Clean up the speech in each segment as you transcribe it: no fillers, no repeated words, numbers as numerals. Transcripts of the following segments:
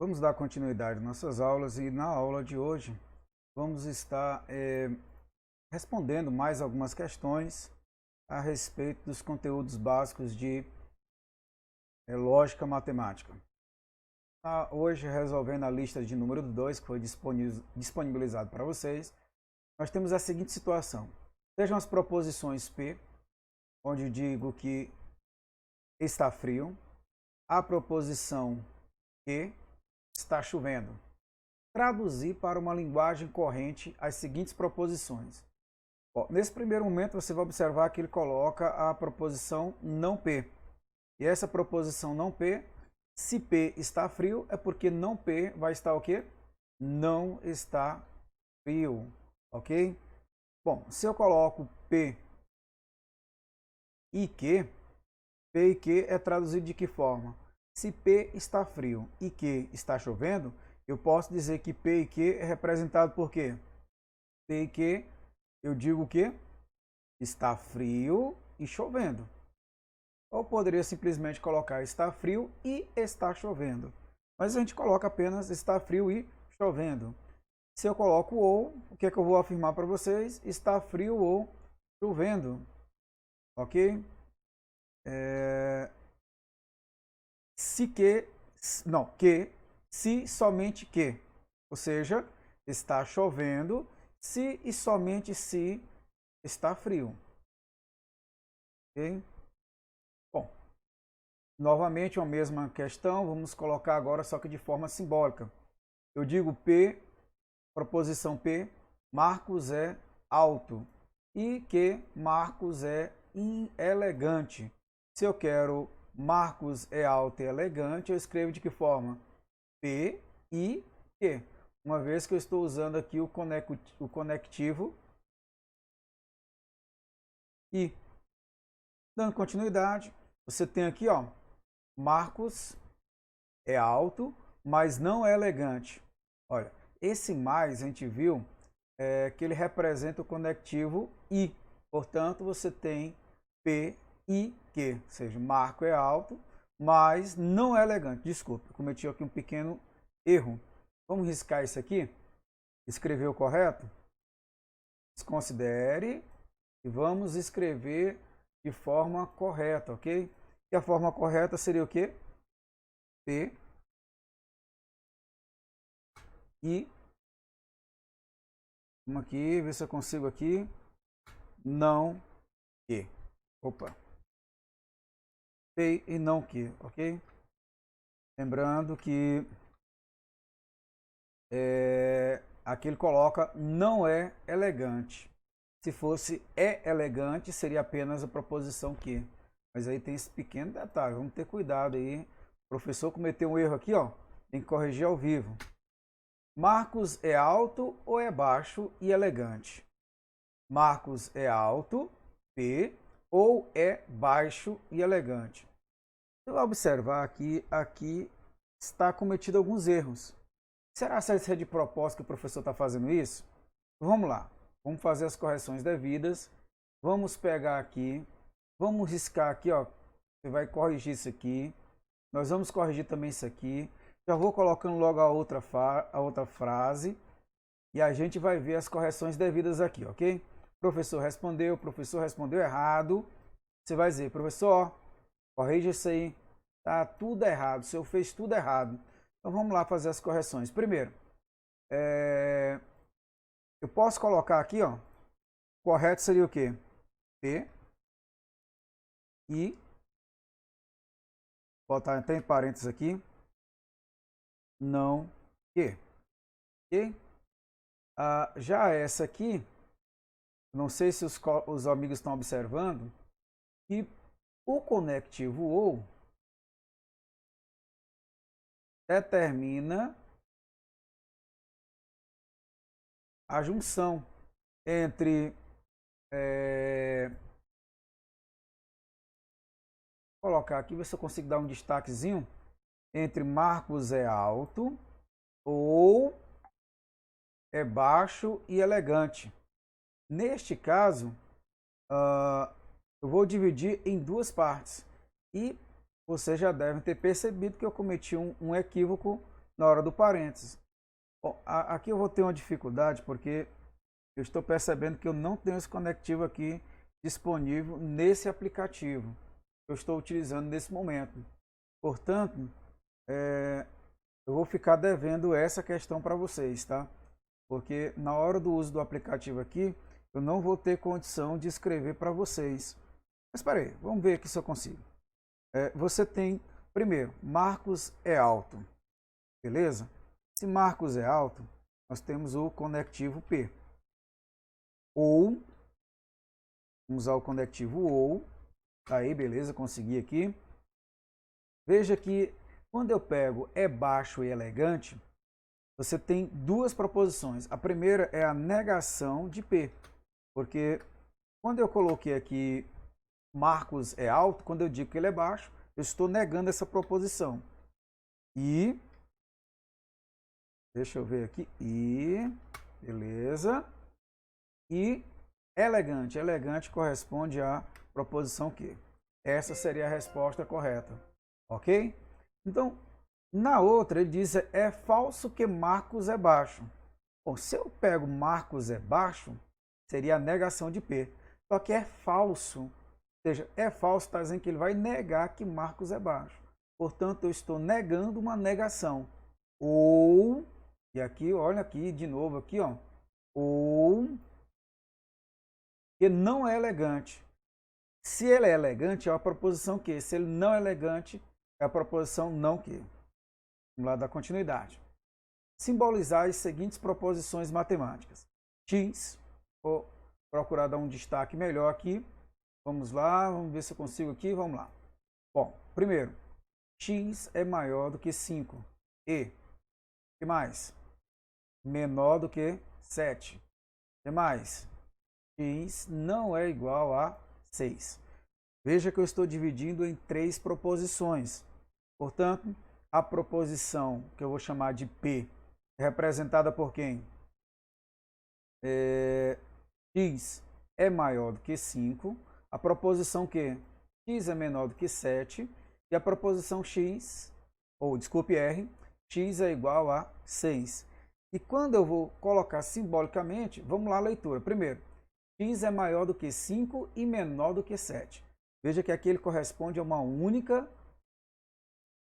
Vamos dar continuidade às nossas aulas e na aula de hoje vamos estar respondendo mais algumas questões a respeito dos conteúdos básicos de lógica matemática. Hoje, resolvendo a lista de número 2 que foi disponibilizado para vocês, nós temos a seguinte situação. Sejam as proposições P, onde digo que está frio, a proposição Q, está chovendo. Traduzir para uma linguagem corrente as seguintes proposições. Nesse primeiro momento você vai observar que ele coloca a proposição não P. E essa proposição não P, se P está frio, é porque não P vai estar o quê? Não está frio, ok? Bom, se eu coloco P e Q é traduzido de que forma? Se P está frio e Q está chovendo, eu posso dizer que P e Q é representado por quê? P e Q, eu digo que está frio e chovendo. Ou poderia simplesmente colocar está frio e está chovendo. Mas a gente coloca apenas está frio e chovendo. Se eu coloco ou, o que é que eu vou afirmar para vocês? Está frio ou chovendo. Ok? Se que, não, que, se somente que, ou seja, está chovendo, se e somente se está frio. Ok? Bom, novamente a mesma questão, vamos colocar agora só que de forma simbólica. Eu digo P, proposição P, Marcos é alto e que Marcos é inelegante. Se eu quero Marcos é alto e elegante, eu escrevo de que forma? P, I, Q. Uma vez que eu estou usando aqui o conectivo I. Dando continuidade, você tem aqui, ó, Marcos é alto, mas não é elegante. Olha, esse mais a gente viu que ele representa o conectivo I. Portanto, você tem P, I, Q. Ou seja, Marco é alto, mas não é elegante. Desculpa, cometi aqui um pequeno erro. Vamos riscar isso aqui? Escrever o correto? Desconsidere e vamos escrever de forma correta, ok? E a forma correta seria o quê? P, I, vamos aqui, ver se eu consigo aqui, não Q. Opa. P e não Q, ok? Lembrando que aqui ele coloca não é elegante. Se fosse é elegante, seria apenas a proposição que. Mas aí tem esse pequeno detalhe, vamos ter cuidado aí. O professor cometeu um erro aqui, ó, tem que corrigir ao vivo. Marcos é alto ou é baixo e elegante? Marcos é alto, P, ou é baixo e elegante? Você vai observar que aqui está cometido alguns erros. Será que é de propósito que o professor está fazendo isso? Vamos lá, vamos fazer as correções devidas. Vamos pegar aqui, vamos riscar aqui, ó. Você vai corrigir isso aqui. Nós vamos corrigir também isso aqui. Já vou colocando logo a outra frase. E a gente vai ver as correções devidas aqui, ok? O professor respondeu errado. Você vai dizer, professor, corrija isso aí. Tá tudo errado, o senhor fez tudo errado. Então vamos lá fazer as correções. Primeiro, eu posso colocar aqui, ó, correto seria o quê? P, I, botar até em parênteses aqui, não Q. Ok? Já essa aqui, não sei se os amigos estão observando, que o conectivo ou determina a junção entre vou colocar aqui, ver se eu consigo dar um destaquezinho entre Marcos é alto ou é baixo e elegante. Neste caso, eu vou dividir em duas partes e vocês já devem ter percebido que eu cometi um equívoco na hora do parênteses. Bom, aqui eu vou ter uma dificuldade porque eu estou percebendo que eu não tenho esse conectivo aqui disponível nesse aplicativo que eu estou utilizando nesse momento. Portanto, eu vou ficar devendo essa questão para vocês, tá? Porque na hora do uso do aplicativo aqui, eu não vou ter condição de escrever para vocês. Mas espera aí, vamos ver aqui se eu consigo. Você tem, primeiro, Marcos é alto, beleza? Se Marcos é alto, nós temos o conectivo P. Ou, vamos usar o conectivo ou, aí beleza, consegui aqui. Veja que quando eu pego é baixo e elegante, você tem duas proposições. A primeira é a negação de P, porque quando eu coloquei aqui Marcos é alto, quando eu digo que ele é baixo, eu estou negando essa proposição. E, deixa eu ver aqui, beleza. E elegante, elegante corresponde à proposição que. Essa seria a resposta correta, ok? Então, na outra ele diz é falso que Marcos é baixo. Bom, se eu pego Marcos é baixo, seria a negação de P. Só que é falso, ou seja, é falso, está dizendo que ele vai negar que Marcos é baixo. Portanto, eu estou negando uma negação. Ou, e aqui, olha aqui de novo, aqui, ó, ou que não é elegante. Se ele é elegante, é a proposição que. Se ele não é elegante, é a proposição não que. Vamos lá dar continuidade. Simbolizar as seguintes proposições matemáticas. X, vou procurar dar um destaque melhor aqui. Vamos lá, vamos ver se eu consigo aqui, vamos lá. Bom, primeiro, x é maior do que 5. E, que mais? Menor do que 7. Que mais? X não é igual a 6. Veja que eu estou dividindo em 3 proposições. Portanto, a proposição que eu vou chamar de P é representada por quem? X é maior do que 5. A proposição que? X é menor do que 7. E a proposição X, ou desculpe R, X é igual a 6. E quando eu vou colocar simbolicamente, vamos lá a leitura. Primeiro, x é maior do que 5 e menor do que 7. Veja que aqui ele corresponde a uma única,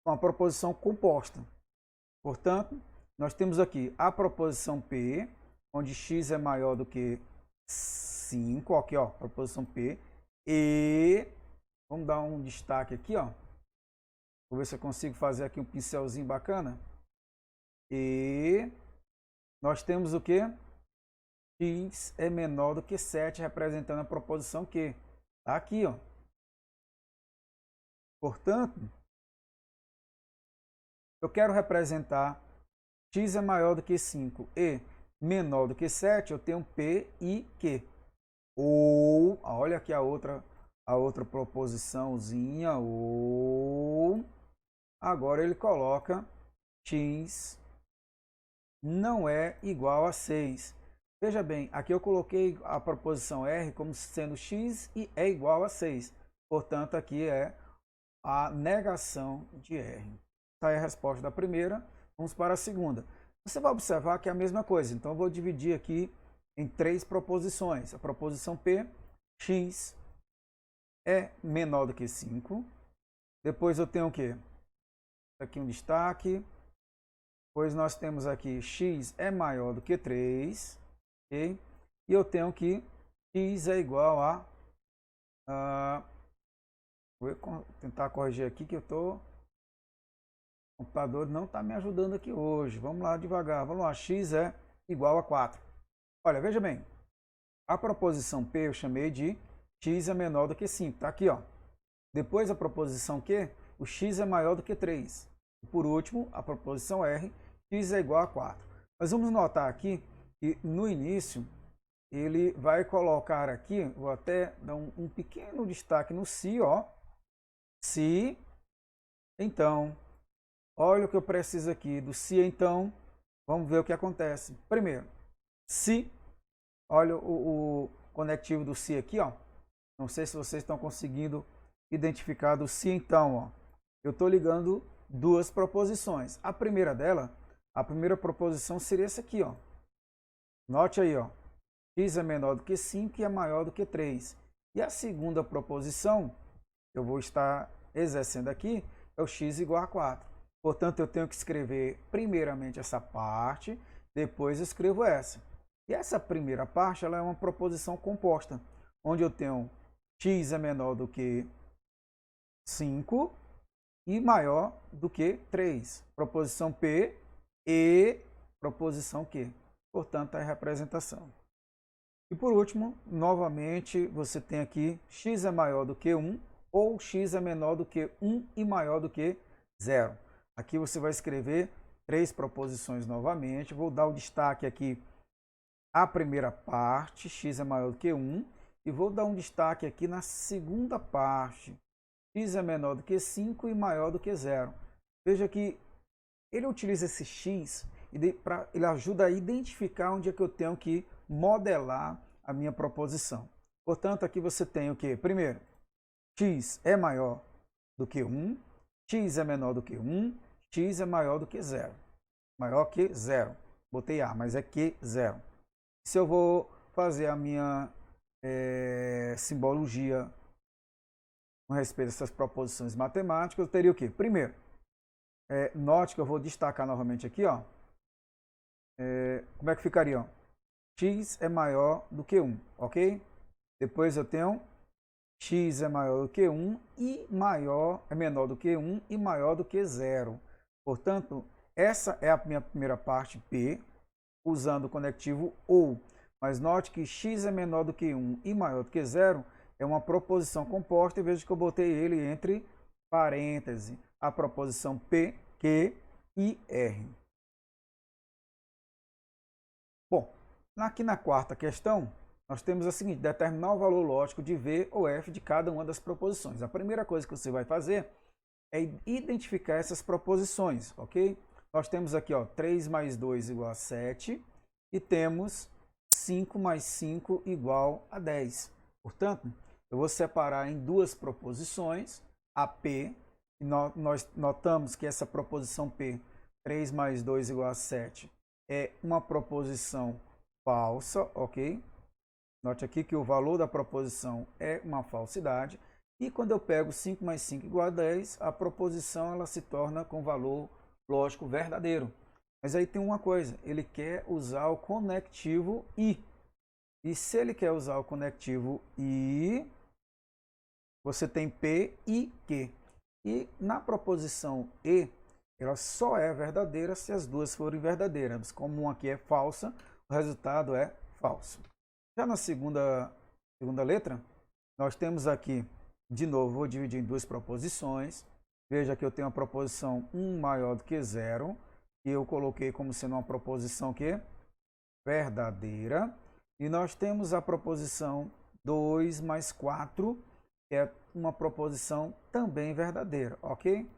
uma proposição composta. Portanto, nós temos aqui a proposição P, onde x é maior do que 5, aqui ó, proposição P, e vamos dar um destaque aqui, ó. Vou ver se eu consigo fazer aqui um pincelzinho bacana. E nós temos o que? X é menor do que 7, representando a proposição Q. Está aqui, ó. Portanto, eu quero representar x é maior do que 5 e menor do que 7, eu tenho P e Q. Ou, olha aqui a outra proposiçãozinha, ou agora ele coloca x não é igual a 6. Veja bem, aqui eu coloquei a proposição R como sendo x e é igual a 6. Portanto, aqui é a negação de R. Está aí a resposta da primeira. Vamos para a segunda. Você vai observar que é a mesma coisa. Então, eu vou dividir aqui em 3 proposições. A proposição P, x é menor do que 5. Depois eu tenho o quê? Aqui um destaque. Depois nós temos aqui x é maior do que 3. Okay? E eu tenho que x é igual a... vou tentar corrigir aqui que o computador não está me ajudando aqui hoje. Vamos lá devagar. Vamos lá, x é igual a 4. Olha, veja bem. A proposição P eu chamei de x é menor do que 5. Está aqui, ó. Depois a proposição Q, o x é maior do que 3. E por último, a proposição R, x é igual a 4. Mas vamos notar aqui que no início ele vai colocar aqui, vou até dar um pequeno destaque no se, ó. Se, então, olha o que eu preciso aqui do se, então, vamos ver o que acontece. Primeiro, se, olha o conectivo do se aqui, ó. Não sei se vocês estão conseguindo identificar do se, então, ó. Eu estou ligando duas proposições. A primeira dela, a primeira proposição seria essa aqui, ó. Note aí, ó. X é menor do que 5 e é maior do que 3. E a segunda proposição, eu vou estar exercendo aqui, é o x igual a 4. Portanto, eu tenho que escrever primeiramente essa parte, depois eu escrevo essa. E essa primeira parte, ela é uma proposição composta, onde eu tenho x é menor do que 5 e maior do que 3. Proposição P e proposição Q. Portanto, é a representação. E por último, novamente, você tem aqui x é maior do que 1 ou x é menor do que 1 e maior do que 0. Aqui você vai escrever três proposições novamente. Vou dar o destaque aqui à primeira parte, x é maior do que 1. E vou dar um destaque aqui na segunda parte, x é menor do que 5 e maior do que 0. Veja que ele utiliza esse x e ele ajuda a identificar onde é que eu tenho que modelar a minha proposição. Portanto, aqui você tem o que? Primeiro, x é maior do que 1, x é menor do que 1, x é maior do que 0. Maior que 0. Botei A, mas é que 0. Se eu vou fazer a minha simbologia com respeito a essas proposições matemáticas, eu teria o quê? Primeiro, note que eu vou destacar novamente aqui, ó. Como é que ficaria? Ó? X é maior do que 1, ok? Depois eu tenho x é maior do que 1 e é menor do que 1 e maior do que 0. Portanto, essa é a minha primeira parte P, usando o conectivo OU. Mas note que x é menor do que 1 e maior do que 0 é uma proposição composta, e veja que eu botei ele entre parênteses, a proposição P, Q e R. Bom, aqui na quarta questão, nós temos a seguinte: determinar o valor lógico de V ou F de cada uma das proposições. A primeira coisa que você vai fazer é identificar essas proposições, ok? Nós temos aqui, ó, 3 mais 2 igual a 7 e temos 5 mais 5 igual a 10. Portanto, eu vou separar em duas proposições, a P, e nós notamos que essa proposição P, 3 mais 2 igual a 7, é uma proposição falsa, ok? Note aqui que o valor da proposição é uma falsidade. E quando eu pego 5 mais 5 igual a 10, a proposição ela se torna com valor lógico verdadeiro. Mas aí tem uma coisa, ele quer usar o conectivo I. E se ele quer usar o conectivo I, você tem P e Q. E na proposição E, ela só é verdadeira se as duas forem verdadeiras. Como uma aqui é falsa, o resultado é falso. Já na segunda letra, nós temos aqui, de novo, vou dividir em duas proposições. Veja que eu tenho a proposição 1 maior do que 0, e eu coloquei como sendo uma proposição que verdadeira. E nós temos a proposição 2 mais 4, que é uma proposição também verdadeira, ok?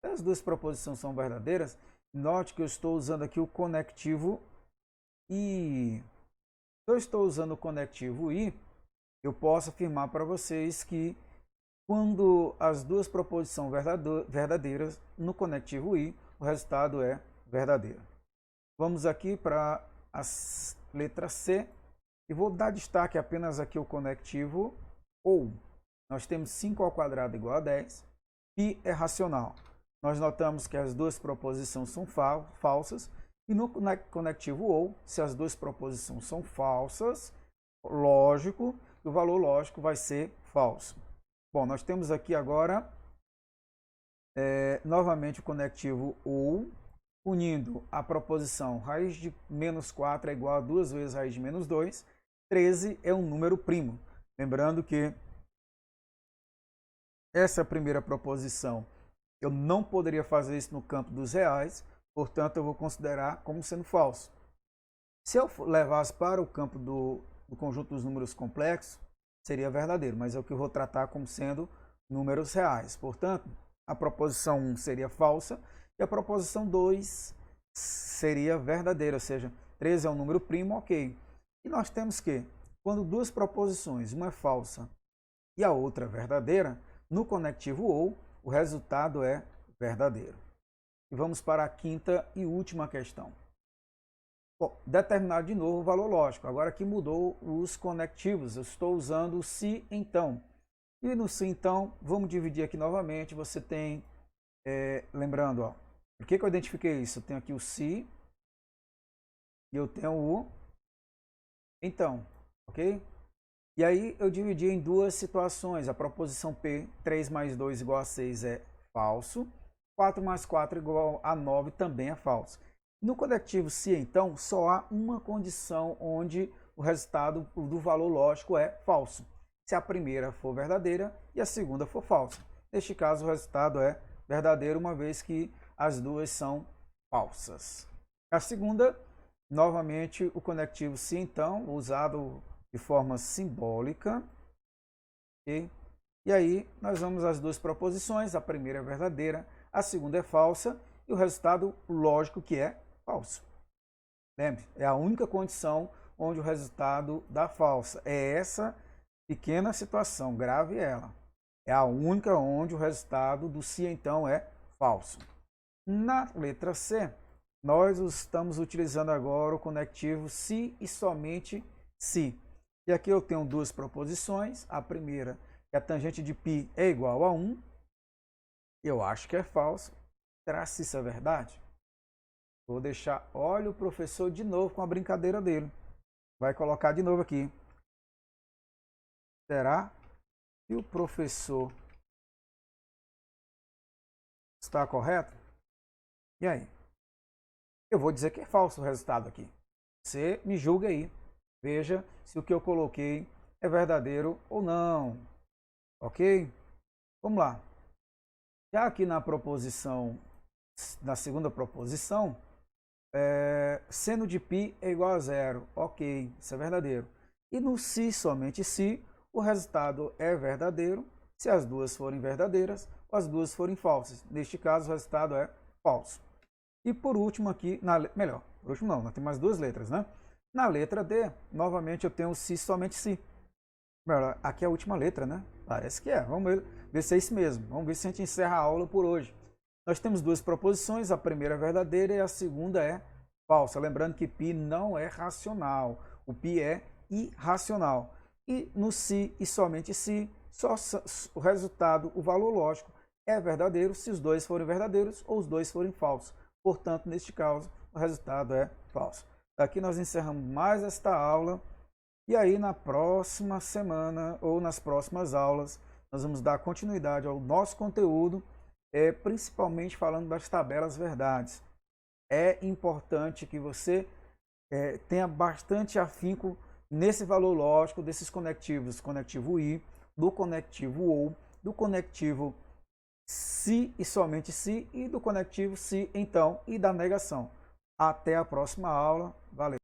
As duas proposições são verdadeiras. Note que eu estou usando aqui o conectivo I. Se eu estou usando o conectivo I, eu posso afirmar para vocês que quando as duas proposições são verdadeiras, no conectivo I, o resultado é verdadeiro. Vamos aqui para a letra C e vou dar destaque apenas aqui ao conectivo OU. Nós temos 5 ao quadrado igual a 10, π é racional. Nós notamos que as duas proposições são falsas, e no conectivo OU, se as duas proposições são falsas, lógico, o valor lógico vai ser falso. Bom, nós temos aqui agora, novamente, o conectivo OU, unindo a proposição raiz de menos 4 é igual a 2 vezes raiz de menos 2. 13 é um número primo. Lembrando que essa primeira proposição, eu não poderia fazer isso no campo dos reais, portanto, eu vou considerar como sendo falso. Se eu levasse para o campo do conjunto dos números complexos, seria verdadeiro, mas é o que eu vou tratar como sendo números reais. Portanto, a proposição 1 seria falsa e a proposição 2 seria verdadeira, ou seja, 13 é um número primo, ok. E nós temos que, quando duas proposições, uma é falsa e a outra é verdadeira, no conectivo OU, o resultado é verdadeiro. E vamos para a quinta e última questão. Bom, determinar de novo o valor lógico. Agora que mudou os conectivos, eu estou usando o se então. E no se então, vamos dividir aqui novamente. Você tem, lembrando, ó, por que eu identifiquei isso? Eu tenho aqui o se e eu tenho o então, ok? E aí eu dividi em duas situações. A proposição P, 3 mais 2 igual a 6 é falso. 4 mais 4 igual a 9 também é falso. No conectivo se, então, só há uma condição onde o resultado do valor lógico é falso. Se a primeira for verdadeira e a segunda for falsa. Neste caso, o resultado é verdadeiro, uma vez que as duas são falsas. A segunda, novamente, o conectivo se, então, usado de forma simbólica. Okay? E aí, nós vamos às duas proposições. A primeira é verdadeira, a segunda é falsa. E o resultado lógico que é falso. Lembre, é a única condição onde o resultado dá falsa. É essa pequena situação, grave ela. É a única onde o resultado do se então é falso. Na letra C, nós estamos utilizando agora o conectivo se e somente se. E aqui eu tenho duas proposições. A primeira, que a tangente de π é igual a 1. Eu acho que é falso. Será se isso é verdade? Vou deixar, olha o professor de novo com a brincadeira dele. Vai colocar de novo aqui. Será que o professor está correto? E aí? Eu vou dizer que é falso o resultado aqui. Você me julga aí. Veja se o que eu coloquei é verdadeiro ou não. Ok? Vamos lá. Já aqui na proposição, na segunda proposição, seno de π é igual a zero. Ok, isso é verdadeiro. E no se, somente se, o resultado é verdadeiro se as duas forem verdadeiras ou as duas forem falsas. Neste caso, o resultado é falso. E por último aqui, melhor, por último não, nós temos mais duas letras, né? Na letra D, novamente eu tenho se, somente se. Melhor, aqui é a última letra, né? Parece que é. Vamos ver se é isso mesmo. Vamos ver se a gente encerra a aula por hoje. Nós temos duas proposições, a primeira é verdadeira e a segunda é falsa. Lembrando que π não é racional, o π é irracional. E no se e somente se, só o resultado, o valor lógico, é verdadeiro se os dois forem verdadeiros ou os dois forem falsos. Portanto, neste caso, o resultado é falso. Daqui nós encerramos mais esta aula. E aí, na próxima semana ou nas próximas aulas, nós vamos dar continuidade ao nosso conteúdo, principalmente falando das tabelas verdades. É importante que você tenha bastante afinco nesse valor lógico desses conectivos, do conectivo i, do conectivo ou, do conectivo se e somente se, e do conectivo se, então, e da negação. Até a próxima aula. Valeu!